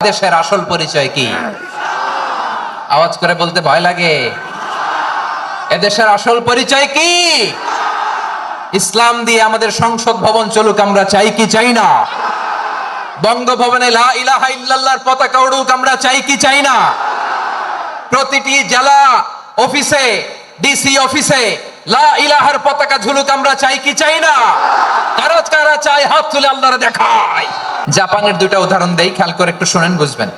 দেশের আসল পরিচয় কি? আওয়াজ করে বলতে ভয় লাগে। এদেশের আসল পরিচয় কি? ইসলাম দিয়ে আমাদের সংসদ ভবন চলুক, আমরা চাই কি চাই না? বঙ্গভবনে লা ইলাহা ইল্লাল্লাহর পতাকা উড়ুক, আমরা চাই কি চাই না? প্রতিটি জেলা অফিসে, ডিসি অফিসে লা ইলাহার পতাকা ঝুলুক, আমরা চাই কি চাই না? কারা কারা চাই হাত তুলে আল্লাহরে দেখায়। জাপানের দুইটা উদাহরণ দেই, খেয়াল করে একটু শুনেন, বুঝবেন।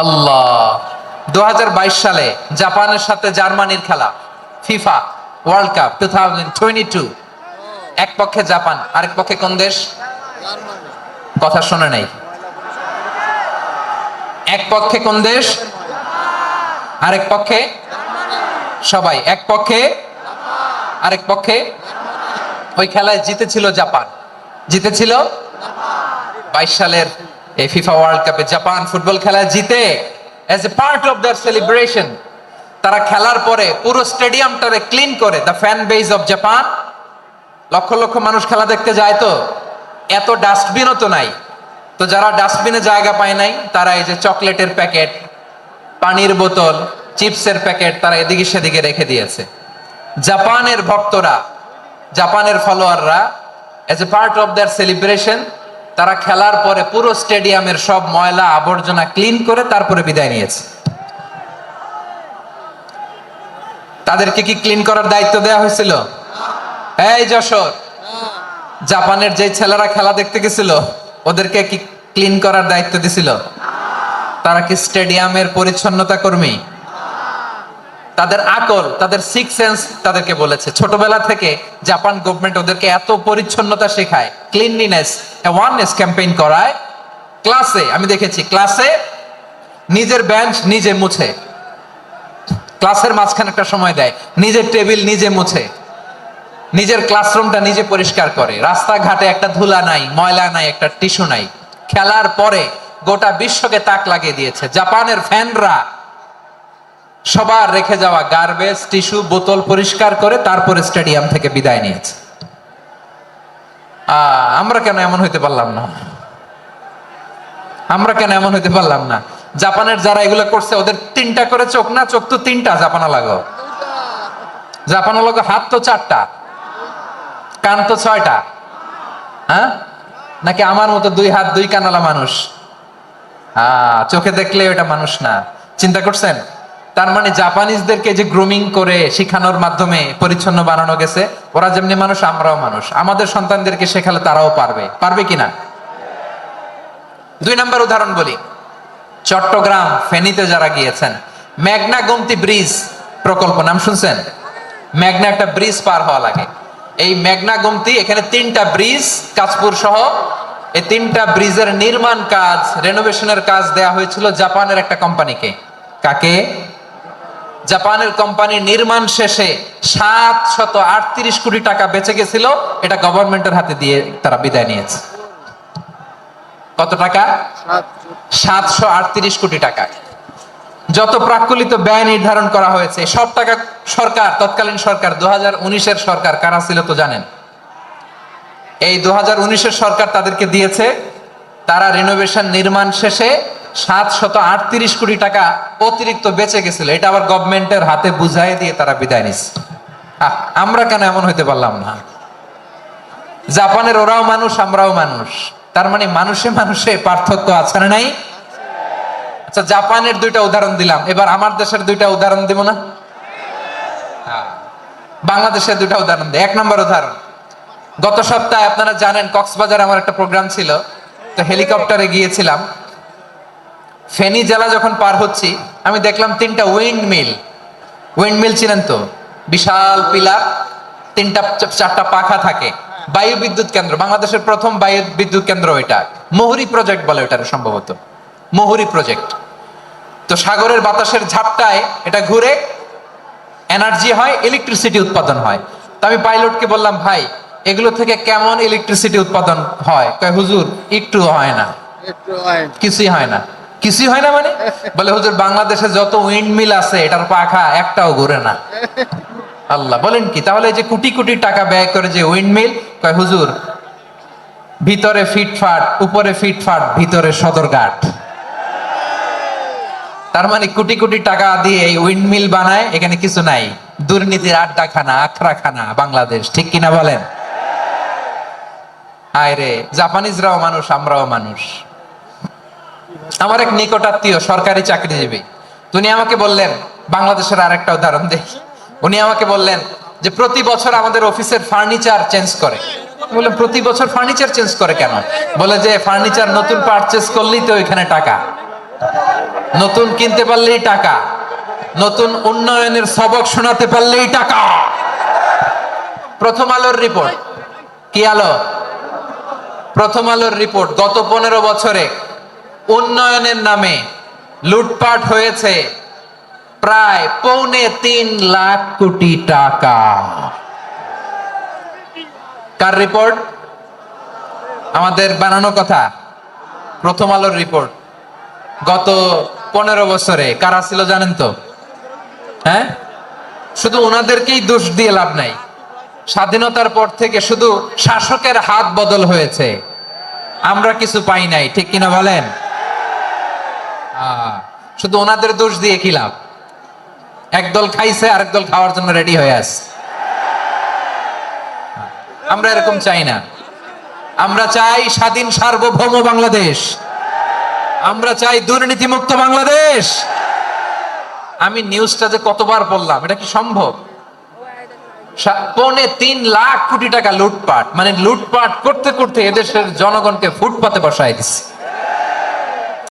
আল্লাহ, 2022 সালে জাপানের সাথে জার্মানির খেলা, ফিফা ওয়ার্ল্ড কাপ 2022। এক পক্ষে জাপান, আরেক পক্ষে কোন দেশ? কথা শুনে নাই। এক পক্ষে কোন দেশ? আরেক পক্ষে? সবাই এক পক্ষে, আরেক পক্ষে। ওই খেলায় জিতেছিল জাপান, জিতেছিল 22 সালের এই ফিফা ওয়ার্ল্ড কাপে জাপান ফুটবল খেলায় জিতে as a part of their celebration তারা খেলার পরে পুরো স্টেডিয়ামটারে ক্লিন করে। The fan base of Japan, লক্ষ লক্ষ মানুষ খেলা দেখতে যায়, তো এত ডাস্টবিনও তো নাই, তো যারা ডাস্টবিনে জায়গা পায় নাই তারা এই যে চকলেটের প্যাকেট, পানির বোতল, চিপসের প্যাকেট তারা এদিকে সেদিকে রেখে দিয়েছে। জাপানের ভক্তরা, জাপানের ফলোয়াররা as a part of their celebration তারা খেলার পরে পুরো স্টেডিয়ামের সব ময়লা আবর্জনা ক্লিন করে তারপরে বিদায় নিয়েছে। তাদেরকে কি ক্লিন করার দায়িত্ব দেওয়া হয়েছিল? এই যশোর, জাপানের যে ছেলেরা খেলা দেখতে গেছিল ওদেরকে কি ক্লিন করার দায়িত্ব দিছিল? তারা কি স্টেডিয়ামের পরিচ্ছন্নতা কর্মী? তাদের আকল, তাদের সিক্স সেন্স তাদেরকে বলেছে। ছোটবেলা থেকে জাপান গভর্নমেন্ট ওদেরকে এত পরিচ্ছন্নতা শেখায়, ক্লিনলিনেস অ্যাওয়ারনেস ক্যাম্পেইন করায়। ক্লাসে আমি দেখেছি, ক্লাসে নিজের বেঞ্চ নিজে মুছে, ক্লাসের মাঝখানে একটা সময় দেয়, নিজের টেবিল নিজে মুছে, নিজের ক্লাসরুমটা নিজে পরিষ্কার করে। রাস্তাঘাটে একটা ধুলা নাই, ময়লা নাই, একটা টিস্যু নাই। খেলার পরে গোটা বিশ্বকে তাক লাগিয়ে দিয়েছে। জাপানের ফ্যানরা সবার রেখে যাওয়া গার্বেজ, টিস্যু, বোতল পরিষ্কার করে তারপরে স্টেডিয়াম থেকে বিদায় নিয়েছে। আমরা কেন এমন হইতে পারলাম না? আমরা কেন এমন হইতে পারলাম না? জাপানের যারা এগুলো করছে ওদের 3টা করে চোখ না? চোখ তো 3টা, জাপানা লাগো, জাপানা লাগো। হাত তো 4টা, কান তো 6টা। হ্যাঁ, নাকি আমার মতো 2 হাত 2 কানালা মানুষ? চোখে দেখলে ওটা মানুষ না। চিন্তা করছেন? তার মানে জাপানিজদেরকে যে গ্রুমিং করে শিখানোর মাধ্যমে পরিচ্ছন্ন বানানো গেছে। ওরা যেমনি মানুষ, আমরাও মানুষ। আমাদের সন্তানদেরকে শেখালে তারাও পারবে, পারবে কিনা? 2 নম্বর উদাহরণ বলি। চট্টগ্রাম ফেনীতে যারা গিয়েছেন, মেঘনা গোমতী ব্রিজ প্রকল্প নাম শুনছেন? মেঘনা একটা ব্রিজ পার হওয়া লাগে। এই মেঘনা গোমতী, এখানে 3টা ব্রিজ, কাঁচপুর সহ এই 3টা ব্রিজের নির্মাণ কাজ, রেনোভেশনের কাজ দেয়া হয়েছিল জাপানের একটা কোম্পানিকে। কাকে? জাপানের কোম্পানি। নির্মাণ শেষে 738 কোটি টাকা বেঁচে গেছিল, এটা গভর্নমেন্টের হাতে দিয়ে তারা বিদায় নিয়েছে। কত টাকা? 738 কোটি টাকা। যত প্রাক্কলিত ব্যয় নির্ধারণ করা হয়েছে সব টাকা সরকার, তৎকালীন সরকার 2019-এর সরকার, কারা ছিল তো জানেন? এই 2019-এর সরকার তাদেরকে দিয়েছে। তারা রিনোভেশন নির্মাণ শেষে 738 কোটি টাকা অতিরিক্ত বেঁচে গেছিল, এটা আবার গভর্নমেন্টের হাতে বুঝাই দিয়ে তারা বিদায় নিচ্ছে। আমরা কেন এমন হইতে পারলাম না? জাপানের ওরাও মানুষ, আমরাও মানুষ। তার মানে মানুষে মানুষে পার্থক্য আছে না নাই? আচ্ছা, জাপানের 2টা উদাহরণ দিলাম, এবার আমার দেশের 2টা উদাহরণ দিব না? বাংলাদেশের 2টা উদাহরণ দিই। 1 নম্বর উদাহরণ, গত সপ্তাহে আপনারা জানেন কক্সবাজার আমার একটা প্রোগ্রাম ছিল, তো হেলিকপ্টারে গিয়েছিলাম। ফেনী জেলা যখন পার হচ্ছি আমি দেখলাম 3টা উইন্ডমিল। উইন্ডমিল চিনেন তো? বিশাল পিলার, 3টা 4টা পাখা থাকে। বায়ু বিদ্যুৎ কেন্দ্র, বাংলাদেশের প্রথম বায়ু বিদ্যুৎ কেন্দ্র এটা। মুহুরী প্রজেক্ট বলে ওটার, সম্ভবত মুহুরী প্রজেক্ট। তো সাগরের বাতাসের ঝাপটায় এটা ঘুরে এনার্জি হয়, ইলেকট্রিসিটি উৎপাদন হয়। তো আমি পাইলটকে বললাম, ভাই এগুলো থেকে কেমন ইলেকট্রিসিটি উৎপাদন হয়? কয়, হুজুর একটু হয় না, কিছুই হয় না। কিছুই হয় না মানে? বলে, হুজুর বাংলাদেশে যত উইন্ডমিল আছে এটার পাখা একটাও ঘুরে না। আল্লাহ, বলেন কি? তাহলে যে কোটি কোটি টাকা ব্যয় করে যে উইন্ডমিল, কয় হুজুর ভিতরে ফিটফাট, উপরে ফিটফাট, ভিতরে সদরঘাট। তার মানে কোটি কোটি টাকা দিয়ে এই উইন্ডমিল বানায়, এখানে কিছু নাই। দুর্নীতির আড্ডাখানা, আখড়াখানা বাংলাদেশ, ঠিক কিনা বলেন? হায় রে, জাপানিজরাও মানুষ, আমরাও মানুষ। আমার এক নিকটাত্মীয় সরকারি চাকরিজীবী, উনি আমাকে বললেন, বাংলাদেশের আরেকটা উদাহরণ দেখি। উনি আমাকে বললেন যে প্রতি বছর আমাদের অফিসের ফার্নিচার চেঞ্জ করে। বললাম প্রতি বছর ফার্নিচার চেঞ্জ করে কেন? বলে যে ফার্নিচার নতুন পারচেজ করলেই তো এখানে টাকা, নতুন কিনতে পারলেই টাকা, নতুন উন্নয়নের সবক শোনাতে পারলেই টাকা। প্রথম আলোর রিপোর্ট, কি আলো? প্রথম আলোর রিপোর্ট, গত 15 বছরে উন্নয়নের নামে লুটপাট হয়েছে প্রায় 3.25 লাখ কোটি টাকা। কার রিপোর্ট? আমাদের বানানো কথা। প্রথম আলোর রিপোর্ট। গত 15 বছরে কারা ছিল জানেন তো? হ্যাঁ, শুধু ওনাদেরকেই দোষ দিয়ে লাভ নাই। স্বাধীনতার পর থেকে শুধু শাসকের হাত বদল হয়েছে, আমরা কিছু পাই নাই, ঠিক কিনা বলেন? শুধু ওনাদের দোষ দিয়ে কি লাভ? একদল খাইছে, আরেক দল খাওয়ার জন্য রেডি হয়ে আছে। আমরা এরকম চাই না। আমরা চাই স্বাধীন সার্বভৌম বাংলাদেশ। আমরা চাই দুর্নীতিমুক্ত বাংলাদেশ। আমি নিউজটা যে কতবার বললাম, এটা কি সম্ভব? 3.25 লাখ কোটি টাকা লুটপাট, মানে লুটপাট করতে করতে এদেশের জনগণকে ফুটপাতে বসায় দিচ্ছে।